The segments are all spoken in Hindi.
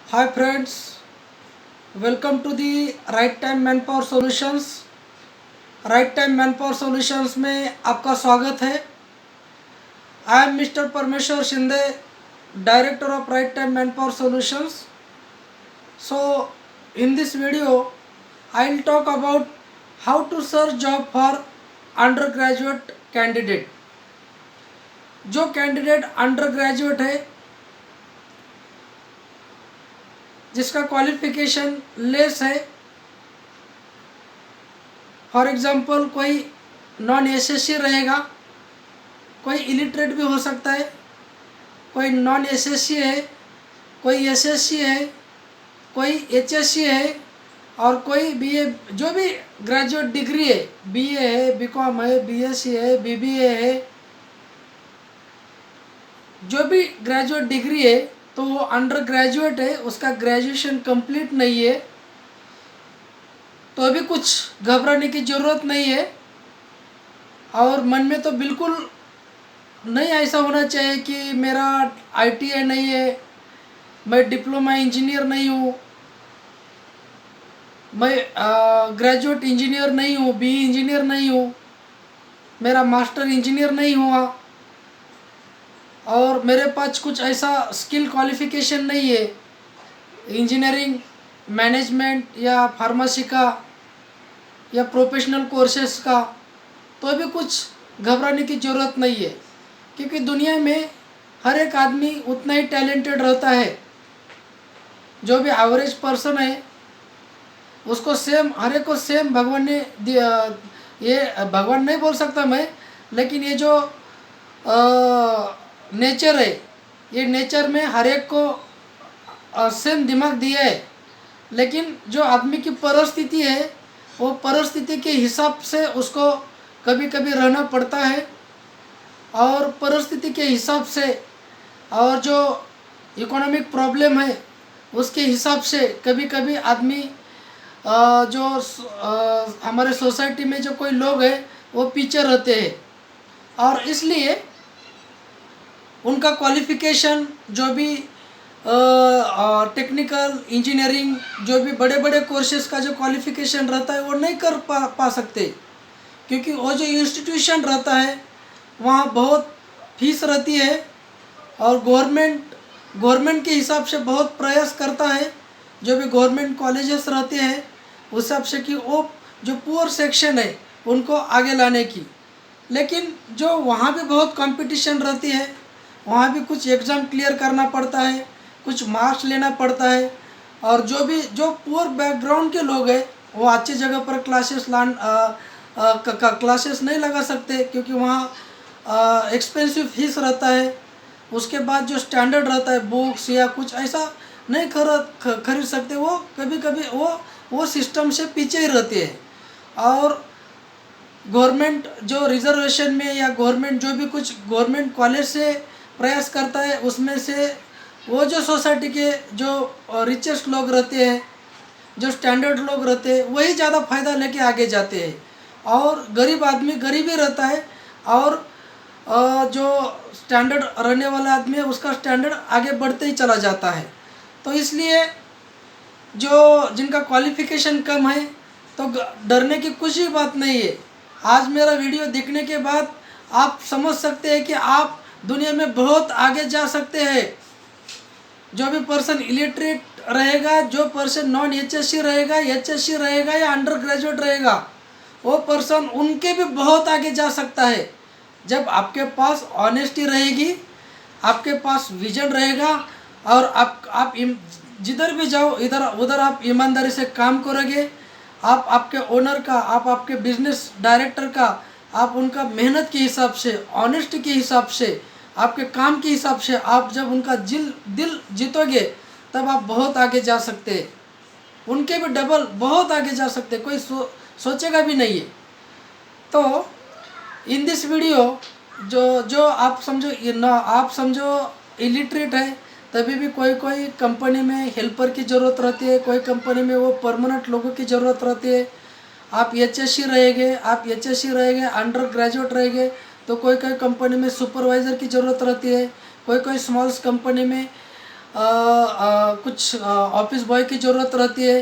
Hi friends, welcome to the Right Time Manpower Solutions। Right time manpower solutions में आपका स्वागत है। I am mister Parmeshwar Shinde, director of right time manpower solutions. So in this video I will talk about how to search job for under graduate candidate. जो कैंडिडेट अंडर ग्रेजुएट है, जिसका क्वालिफिकेशन लेस है, फॉर एग्ज़ाम्पल कोई नॉन एसएससी रहेगा, कोई इलिटरेट भी हो सकता है, कोई नॉन एसएससी है, कोई एसएससी है, कोई एचएससी है, और कोई बीए, जो भी ग्रेजुएट डिग्री है, बीए है, बीकॉम है, बीएससी है, बीबीए है, जो भी ग्रेजुएट डिग्री है, तो वो अंडर ग्रेजुएट है, उसका ग्रेजुएशन कंप्लीट नहीं है, तो अभी कुछ घबराने की ज़रूरत नहीं है। और मन में तो बिल्कुल नहीं ऐसा होना चाहिए कि मेरा आईटीआई नहीं है, मैं डिप्लोमा इंजीनियर नहीं हूँ, मैं ग्रेजुएट इंजीनियर नहीं हूँ, बी इंजीनियर नहीं हूँ, मेरा मास्टर इंजीनियर नहीं हुआ, और मेरे पास कुछ ऐसा स्किल क्वालिफिकेशन नहीं है इंजीनियरिंग, मैनेजमेंट या फार्मेसी का या प्रोफेशनल कोर्सेस का, तो अभी कुछ घबराने की ज़रूरत नहीं है। क्योंकि दुनिया में हर एक आदमी उतना ही टैलेंटेड रहता है। जो भी एवरेज पर्सन है, उसको सेम, हर एक को सेम भगवान ने ये भगवान नहीं बोल सकता मैं, लेकिन ये जो नेचर है, ये नेचर में हर एक को सेम दिमाग दिया है। लेकिन जो आदमी की परिस्थिति है, वो परिस्थिति के हिसाब से उसको कभी कभी रहना पड़ता है, और परिस्थिति के हिसाब से, और जो इकोनॉमिक प्रॉब्लम है उसके हिसाब से कभी कभी आदमी जो हमारे सोसाइटी में जो कोई लोग हैं वो पीछे रहते हैं, और इसलिए उनका क्वालिफ़िकेशन जो भी टेक्निकल इंजीनियरिंग, जो भी बड़े बड़े कोर्सेज़ का जो क्वालिफ़िकेशन रहता है वो नहीं कर पा सकते। क्योंकि वो जो इंस्टीट्यूशन रहता है वहाँ बहुत फीस रहती है, और गवर्नमेंट के हिसाब से बहुत प्रयास करता है, जो भी गवर्नमेंट कॉलेजेस रहते हैं उस हिसाब से, कि वो जो पुअर सेक्शन है उनको आगे लाने की। लेकिन जो वहाँ भी बहुत कंपटीशन रहती है, वहाँ भी कुछ एग्ज़ाम क्लियर करना पड़ता है, कुछ मार्क्स लेना पड़ता है, और जो पुअर बैकग्राउंड के लोग हैं वो अच्छी जगह पर क्लासेस नहीं लगा सकते, क्योंकि वहाँ एक्सपेंसिव फीस रहता है। उसके बाद जो स्टैंडर्ड रहता है बुक्स या कुछ ऐसा नहीं खरीद सकते, वो कभी कभी वो सिस्टम से पीछे ही रहते हैं। और गवर्नमेंट जो रिजर्वेशन में, या गवर्नमेंट जो भी कुछ गवर्नमेंट कॉलेज से प्रयास करता है, उसमें से वो जो सोसाइटी के जो रिचेस्ट लोग रहते हैं, जो स्टैंडर्ड लोग रहते हैं, वही ज़्यादा फ़ायदा लेके आगे जाते हैं, और गरीब आदमी गरीब ही रहता है, और जो स्टैंडर्ड रहने वाला आदमी है उसका स्टैंडर्ड आगे बढ़ते ही चला जाता है। तो इसलिए जो जिनका क्वालिफ़िकेशन कम है, तो डरने की कुछ ही बात नहीं है। आज मेरा वीडियो देखने के बाद आप समझ सकते हैं कि आप दुनिया में बहुत आगे जा सकते हैं। जो भी पर्सन इलिटरेट रहेगा, जो पर्सन नॉन एचएससी रहेगा, एचएससी रहेगा या अंडर ग्रेजुएट रहेगा, वो पर्सन उनके भी बहुत आगे जा सकता है। जब आपके पास ऑनेस्टी रहेगी, आपके पास विजन रहेगा, और आप जिधर भी जाओ इधर उधर आप ईमानदारी से काम करोगे, आप आपके ओनर का, आप आपके बिजनेस डायरेक्टर का, आप उनका मेहनत के हिसाब से, ऑनेस्टी के हिसाब से, आपके काम के हिसाब से, आप जब उनका दिल जीतोगे, तब आप बहुत आगे जा सकते हैं। उनके भी डबल बहुत आगे जा सकते हैं, कोई सोचेगा भी नहीं है। तो इन दिस वीडियो, जो जो आप समझो आप समझो इलिटरेट है, तभी भी कोई कोई कंपनी में हेल्पर की ज़रूरत रहती है, कोई कंपनी में वो परमानेंट लोगों की ज़रूरत रहती है। आप एचएससी रहेंगे, अंडर ग्रेजुएट रहेंगे, तो कोई कोई कंपनी में सुपरवाइज़र की ज़रूरत रहती है, कोई कोई स्मॉल्स कंपनी में कुछ ऑफिस बॉय की ज़रूरत रहती है।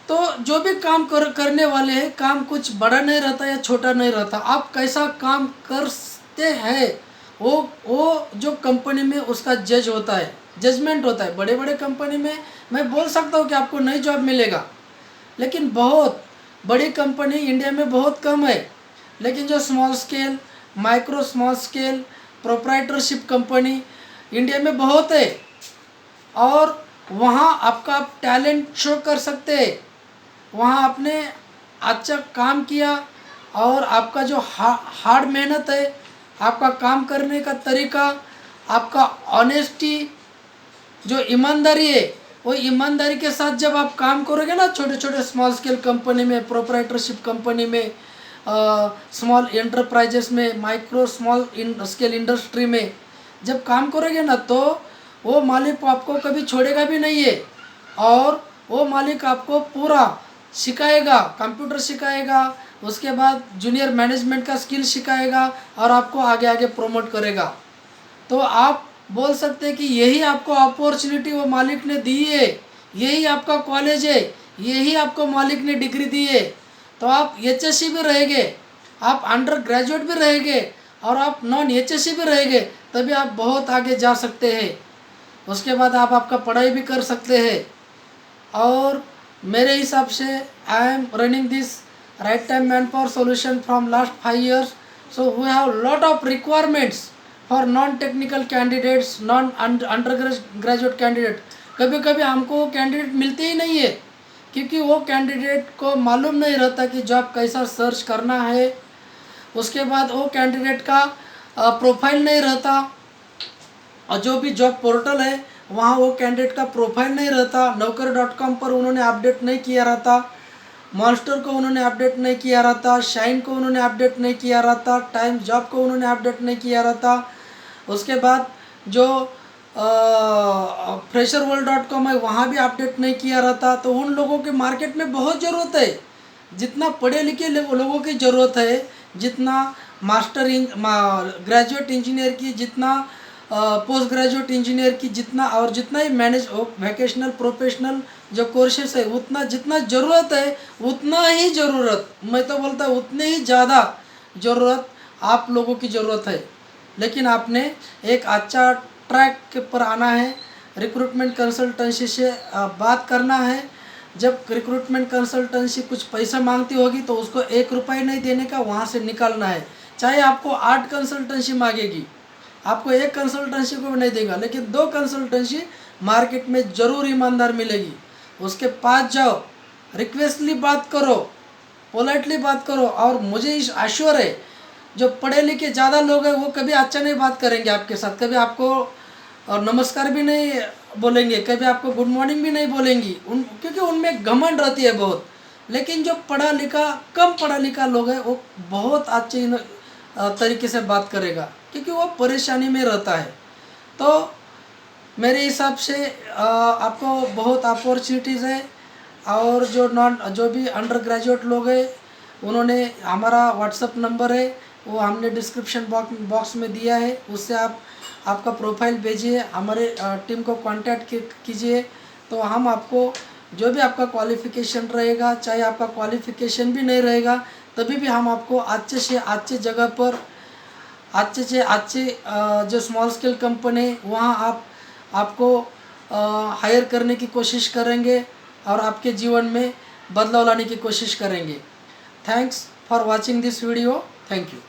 तो जो भी काम करने वाले हैं, काम कुछ बड़ा नहीं रहता या छोटा नहीं रहता, आप कैसा काम करते हैं वो जो कंपनी में उसका जज होता है, जजमेंट होता है। बड़े बड़े कंपनी में मैं बोल सकता हूँ कि आपको नई जॉब मिलेगा, लेकिन बहुत बड़ी कंपनी इंडिया में बहुत कम है। लेकिन जो small scale, micro small scale proprietorship company India में बहुत है, और वहाँ आपका आप टैलेंट शो कर सकते हैं। वहाँ आपने अच्छा काम किया और आपका जो हार्ड मेहनत है, आपका काम करने का तरीका, आपका ऑनेस्टी, जो ईमानदारी है, वो ईमानदारी के साथ जब आप काम करोगे ना, छोटे छोटे स्मॉल स्केल कंपनी में, प्रोप्राइटरशिप कंपनी में, स्मॉल एंटरप्राइजेस में, माइक्रो स्मॉल स्केल इंडस्ट्री में जब काम करोगे ना, तो वो मालिक आपको कभी छोड़ेगा भी नहीं है। और वो मालिक आपको पूरा सिखाएगा, कंप्यूटर सिखाएगा, उसके बाद जूनियर मैनेजमेंट का स्किल सिखाएगा और आपको आगे आगे प्रमोट करेगा। तो आप बोल सकते हैं कि यही आपको अपॉर्चुनिटी वो मालिक ने दी है, यही आपका कॉलेज है, यही आपको मालिक ने डिग्री दी है। तो आप HSC भी रहेंगे, आप अंडर ग्रेजुएट भी रहेंगे और आप नॉन HSC भी रहेंगे, तभी आप बहुत आगे जा सकते हैं। उसके बाद आप आपका पढ़ाई भी कर सकते हैं। और मेरे हिसाब से I am running this right time man power solution from last 5 years। So we have lot of requirements for non technical candidates, non under graduate candidate. कभी कभी हमको कैंडिडेट मिलते ही नहीं है, क्योंकि वो कैंडिडेट को मालूम नहीं रहता कि जॉब कैसा सर्च करना है। उसके बाद वो कैंडिडेट का प्रोफाइल नहीं रहता, और जो भी जॉब पोर्टल है वहाँ वो कैंडिडेट का प्रोफाइल नहीं रहता। Naukri.com पर उन्होंने अपडेट नहीं किया रहता, मॉन्स्टर को उन्होंने अपडेट नहीं किया रहता, शाइन को उन्होंने अपडेट नहीं किया रहता, टाइम जॉब को उन्होंने अपडेट नहीं किया रहता। उसके बाद जो fresherworld.com है वहाँ भी अपडेट नहीं किया रहता। तो उन लोगों के मार्केट में बहुत ज़रूरत है, जितना पढ़े लिखे लोगों की ज़रूरत है, जितना ग्रेजुएट इंजीनियर की, जितना पोस्ट ग्रेजुएट इंजीनियर की, जितना और जितना ही मैनेज वोकेशनल प्रोफेशनल जो कोर्सेस है, उतना जितना ज़रूरत है उतना ही ज़रूरत, मैं तो बोलता हूँ उतने ही ज़्यादा ज़रूरत आप लोगों की ज़रूरत है। लेकिन आपने एक अच्छा ट्रैक के पर आना है, रिक्रूटमेंट कंसल्टेंसी से बात करना है। जब रिक्रूटमेंट कंसल्टेंसी कुछ पैसा मांगती होगी तो उसको 1 रुपये नहीं देने का, वहाँ से निकालना है। चाहे आपको 8 कंसल्टेंसी मांगेगी, आपको 1 कंसल्टेंसी को भी नहीं देगा, लेकिन 2 कंसल्टेंसी मार्केट में ज़रूर ईमानदार मिलेगी। उसके पास जाओ, रिक्वेस्टली बात करो, पोलाइटली बात करो। और मुझे इस आश्योर है, जो पढ़े लिखे ज़्यादा लोग हैं वो कभी अच्छा नहीं बात करेंगे आपके साथ, कभी आपको नमस्कार भी नहीं बोलेंगे, कभी आपको गुड मॉर्निंग भी नहीं बोलेंगी, क्योंकि उनमें घमंड रहती है बहुत। लेकिन जो पढ़ा लिखा, कम पढ़ा लिखा लोग हैं वो बहुत अच्छे तरीके से बात करेगा, क्योंकि वो परेशानी में रहता है। तो मेरे हिसाब से आपको बहुत अपॉर्चुनिटीज़ है। और जो भी अंडर ग्रेजुएट लोग हैं, उन्होंने हमारा व्हाट्सअप नंबर है, वो हमने डिस्क्रिप्शन बॉक्स में दिया है, उससे आप आपका प्रोफाइल भेजिए, हमारे टीम को कांटेक्ट कीजिए। तो हम आपको जो भी आपका क्वालिफ़िकेशन रहेगा, चाहे आपका क्वालिफ़िकेशन भी नहीं रहेगा, तभी भी हम आपको अच्छे से अच्छे जगह पर, अच्छे से अच्छे जो स्मॉल स्केल कंपनी वहाँ आपको हायर करने की कोशिश करेंगे और आपके जीवन में बदलाव लाने की कोशिश करेंगे। Thanks for watching this video. Thank you.